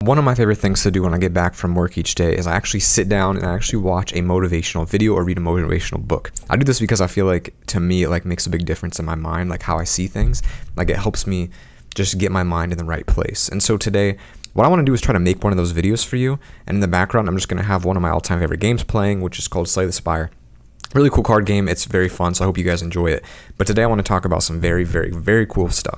One of my favorite things to do when I get back from work each day is I actually sit down and I actually watch a motivational video or read a motivational book. I do this because I feel like, to me, it like makes a big difference in my mind, like how I see things. Like it helps me just get my mind in the right place. And so today, what I want to do is try to make one of those videos for you. And in the background, I'm just going to have one of my all-time favorite games playing, which is called Slay the Spire. Really cool card game. It's very fun, so I hope you guys enjoy it. But today I want to talk about some very, very, very cool stuff.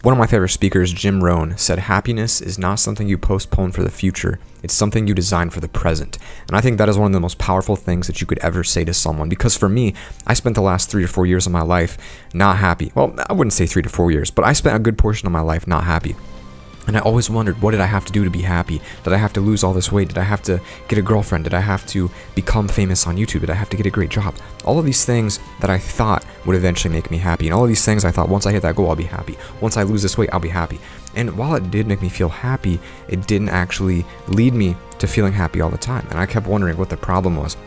One of my favorite speakers, Jim Rohn, said happiness is not something you postpone for the future, it's something you design for the present. And I think that is one of the most powerful things that you could ever say to someone, because for me, I spent the last 3 to 4 years of my life not happy. Well, I wouldn't say 3 to 4 years, but I spent a good portion of my life not happy. And I always wondered, what did I have to do to be happy? Did I have to lose all this weight? Did I have to get a girlfriend? Did I have to become famous on YouTube? Did I have to get a great job? All of these things that I thought would eventually make me happy. And all of these things I thought, once I hit that goal, I'll be happy. Once I lose this weight, I'll be happy. And while it did make me feel happy, it didn't actually lead me to feeling happy all the time. And I kept wondering what the problem was.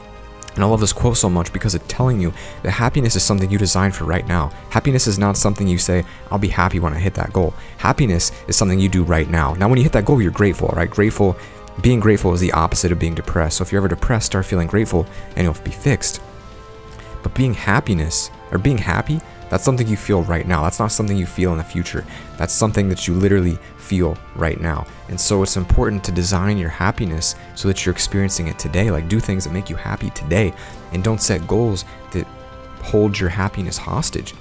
And I love this quote so much because it's telling you that happiness is something you design for right now. Happiness is not something you say, I'll be happy when I hit that goal. Happiness is something you do right now. Now, when you hit that goal, you're grateful, right? Being grateful is the opposite of being depressed. So if you're ever depressed, start feeling grateful and you'll be fixed. But being happy, that's something you feel right now. That's not something you feel in the future. That's something that you literally feel right now. And so it's important to design your happiness so that you're experiencing it today. Like, do things that make you happy today, and don't set goals that hold your happiness hostage.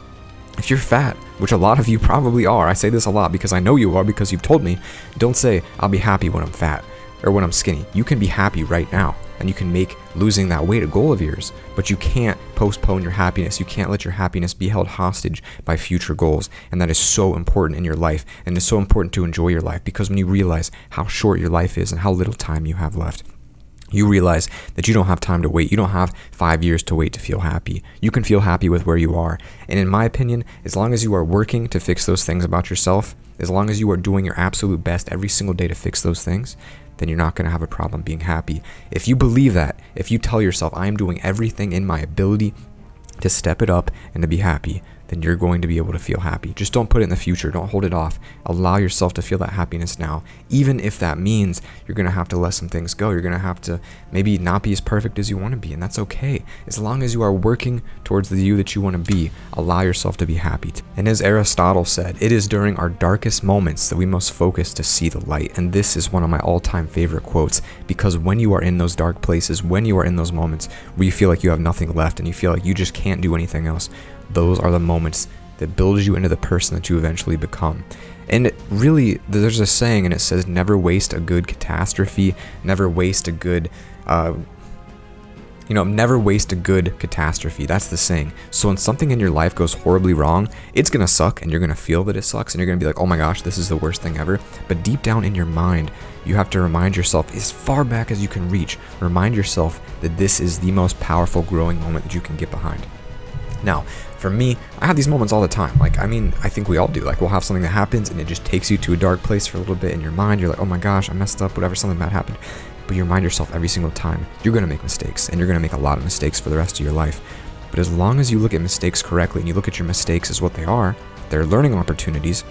If you're fat, which a lot of you probably are, I say this a lot because I know you are because you've told me, don't say, I'll be happy when I'm fat or when I'm skinny. You can be happy right now, and you can make losing that weight a goal of yours, but you can't postpone your happiness. You can't let your happiness be held hostage by future goals, and that is so important in your life, and it's so important to enjoy your life, because when you realize how short your life is and how little time you have left, you realize that you don't have time to wait. You don't have 5 years to wait to feel happy. You can feel happy with where you are, and in my opinion, as long as you are working to fix those things about yourself, as long as you are doing your absolute best every single day to fix those things, then you're not going to have a problem being happy. If you believe that, if you tell yourself, I am doing everything in my ability to step it up and to be happy, then you're going to be able to feel happy. Just don't put it in the future. Don't hold it off. Allow yourself to feel that happiness now, even if that means you're going to have to let some things go. You're going to have to maybe not be as perfect as you want to be, and that's okay. As long as you are working towards the you that you want to be, allow yourself to be happy. And as Aristotle said, it is during our darkest moments that we must focus to see the light. And this is one of my all-time favorite quotes, because when you are in those dark places, when you are in those moments where you feel like you have nothing left and you feel like you just can't do anything else, those are the moments that build you into the person that you eventually become. And really, there's a saying, and it says, never waste a good catastrophe, never waste a good, never waste a good catastrophe. That's the saying. So when something in your life goes horribly wrong, it's gonna suck, and you're gonna feel that it sucks, and you're gonna be like, oh my gosh, this is the worst thing ever. But deep down in your mind, you have to remind yourself, as far back as you can reach, remind yourself that this is the most powerful growing moment that you can get behind. Now, for me, I have these moments all the time. Like, I mean, I think we all do. Like, we'll have something that happens and it just takes you to a dark place for a little bit in your mind. You're like, oh my gosh, I messed up, whatever, something bad happened. But you remind yourself every single time, you're going to make mistakes, and you're going to make a lot of mistakes for the rest of your life. But as long as you look at mistakes correctly, and you look at your mistakes as what they are, they're learning opportunities,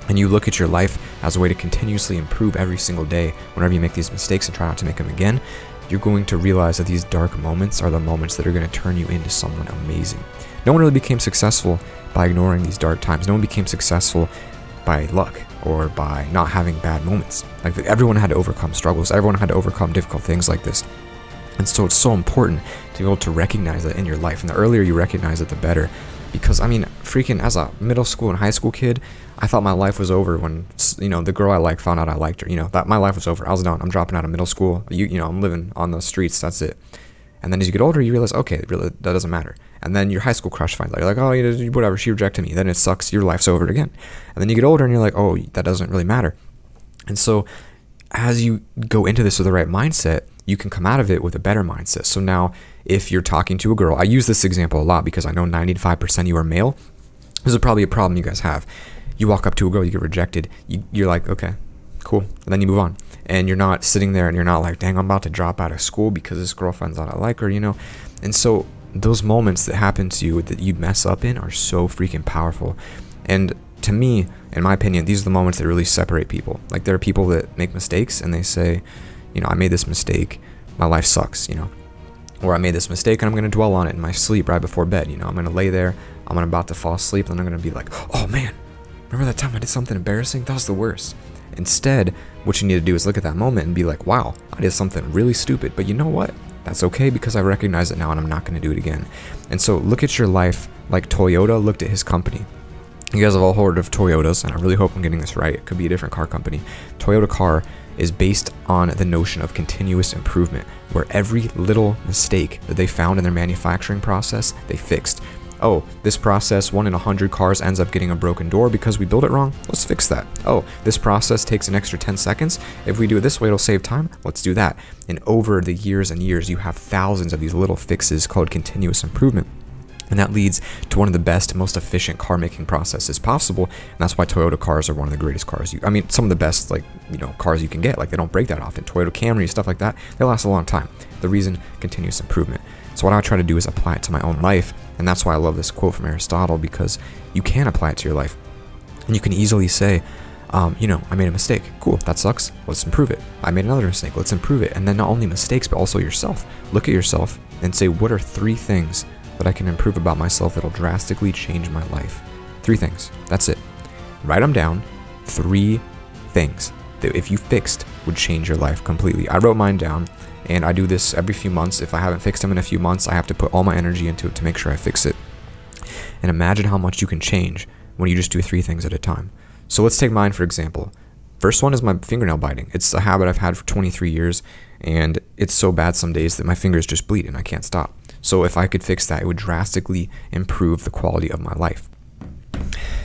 and you look at your life as a way to continuously improve every single day whenever you make these mistakes and try not to make them again, you're going to realize that these dark moments are the moments that are going to turn you into someone amazing. No one really became successful by ignoring these dark times. No one became successful by luck or by not having bad moments. Like, everyone had to overcome struggles. Everyone had to overcome difficult things like this. And so it's so important to be able to recognize that in your life. And the earlier you recognize it, the better. Because, I mean, freaking as a middle school and high school kid, I thought my life was over when, the girl I liked found out I liked her. That my life was over. I was done. I'm dropping out of middle school. I'm living on the streets. That's it. And then as you get older, you realize, okay, really, that doesn't matter. And then your high school crush finds out. You're like, oh, whatever, she rejected me. Then it sucks. Your life's over again. And then you get older and you're like, oh, that doesn't really matter. And so as you go into this with the right mindset, you can come out of it with a better mindset. So now if you're talking to a girl, I use this example a lot because I know 95% of you are male. This is probably a problem you guys have. You walk up to a girl, you get rejected. You're like, okay, cool. And then you move on. And you're not sitting there and you're not like, dang, I'm about to drop out of school because this girl finds out I like her, And so those moments that happen to you that you mess up in are so freaking powerful. And to me, in my opinion, these are the moments that really separate people. Like, there are people that make mistakes and they say, you know, I made this mistake, my life sucks, you know. Or I made this mistake and I'm going to dwell on it in my sleep right before bed, you know. I'm going to lay there, I'm about to fall asleep, and I'm going to be like, oh man, remember that time I did something embarrassing? That was the worst. Instead, what you need to do is look at that moment and be like, wow, I did something really stupid, but you know what? That's okay because I recognize it now and I'm not going to do it again. And so look at your life like Toyota looked at his company. You guys have all heard of Toyotas, and I really hope I'm getting this right. It could be a different car company. Toyota car is based on the notion of continuous improvement, where every little mistake that they found in their manufacturing process, they fixed. Oh, this process, 1 in 100 cars ends up getting a broken door because we built it wrong. Let's fix that. Oh, this process takes an extra 10 seconds. If we do it this way, it'll save time. Let's do that. And over the years and years, you have thousands of these little fixes called continuous improvement. And that leads to one of the best, most efficient car making processes possible. And that's why Toyota cars are one of the greatest cars. I mean, some of the best, like, you know, cars you can get. Like, they don't break that often. Toyota Camry, stuff like that, they last a long time. The reason, continuous improvement. So what I try to do is apply it to my own life. And that's why I love this quote from Aristotle, because you can apply it to your life. And you can easily say, you know, I made a mistake. Cool, that sucks. Let's improve it. I made another mistake. Let's improve it. And then not only mistakes, but also yourself. Look at yourself and say, what are 3 things that I can improve about myself that'll drastically change my life? 3 things. That's it. Write them down. 3 things that if you fixed would change your life completely. I wrote mine down, and I do this every few months. If I haven't fixed them in a few months, I have to put all my energy into it to make sure I fix it. And imagine how much you can change when you just do 3 things at a time. So let's take mine for example. First one is my fingernail biting. It's a habit I've had for 23 years, and it's so bad some days that my fingers just bleed and I can't stop. So if I could fix that, it would drastically improve the quality of my life.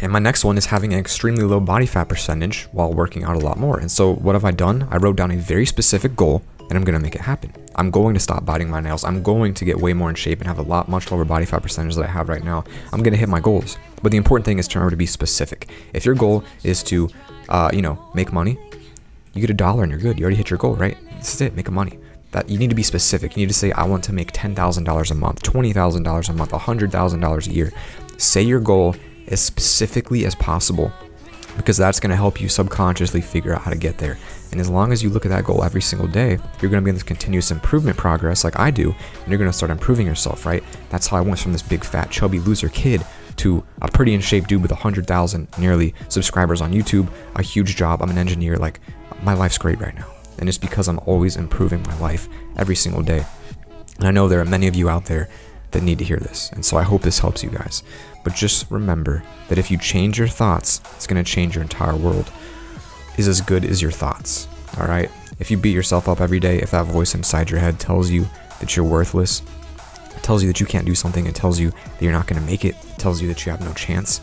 And my next one is having an extremely low body fat percentage while working out a lot more. And so what have I done? I wrote down a very specific goal, and I'm going to make it happen. I'm going to stop biting my nails. I'm going to get way more in shape and have a much lower body fat percentage than I have right now. I'm going to hit my goals. But the important thing is to remember to be specific. If your goal is to, you know, make money, you get $1 and you're good. You already hit your goal, right? That's it. Make money. That you need to be specific. You need to say, I want to make $10,000 a month, $20,000 a month, $100,000 a year. Say your goal as specifically as possible, because that's going to help you subconsciously figure out how to get there. And as long as you look at that goal every single day, you're going to be in this continuous improvement progress like I do, and you're going to start improving yourself, right? That's how I went from this big fat chubby loser kid to a pretty in shape dude with 100,000 nearly subscribers on YouTube, a huge job. I'm an engineer. Like, my life's great right now. And it's because I'm always improving my life every single day. And I know there are many of you out there that need to hear this. And so I hope this helps you guys. But just remember that if you change your thoughts, it's going to change your entire world. Is as good as your thoughts. All right? If you beat yourself up every day, if that voice inside your head tells you that you're worthless, it tells you that you can't do something, it tells you that you're not going to make it, it tells you that you have no chance,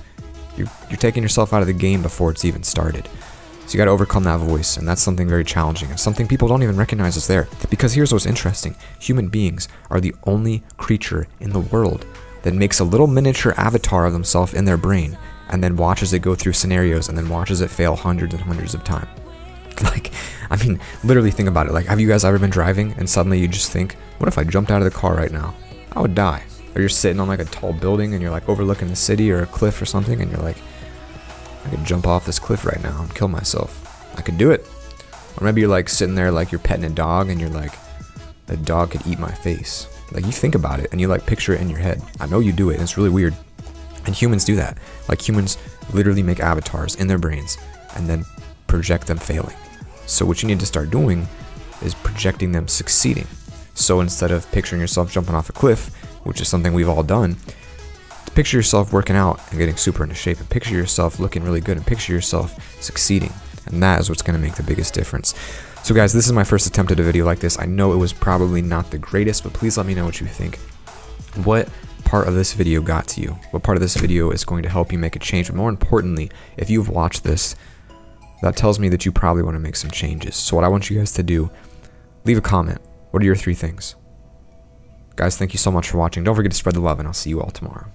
you're taking yourself out of the game before it's even started. So you got to overcome that voice, and that's something very challenging, and something people don't even recognize is there. Because here's what's interesting. Human beings are the only creature in the world that makes a little miniature avatar of themselves in their brain, and then watches it go through scenarios, and then watches it fail hundreds and hundreds of times. Like, I mean, literally think about it. Like, have you guys ever been driving, and suddenly you just think, what if I jumped out of the car right now? I would die. Or you're sitting on like a tall building, and you're like overlooking the city or a cliff or something, and you're like, I could jump off this cliff right now and kill myself. I could do it. Or maybe you're like sitting there like you're petting a dog and you're like, the dog could eat my face. Like, you think about it and you like picture it in your head. I know you do it, and it's really weird. And humans do that. Like, humans literally make avatars in their brains and then project them failing. So what you need to start doing is projecting them succeeding. So instead of picturing yourself jumping off a cliff, which is something we've all done, picture yourself working out and getting super into shape, and picture yourself looking really good, and picture yourself succeeding. And that is what's going to make the biggest difference. So guys, this is my first attempt at a video like this. I know it was probably not the greatest, but please let me know what you think. What part of this video got to you? What part of this video is going to help you make a change? But more importantly, if you've watched this, that tells me that you probably want to make some changes. So what I want you guys to do, leave a comment. What are your 3 things? Guys, thank you so much for watching. Don't forget to spread the love, and I'll see you all tomorrow.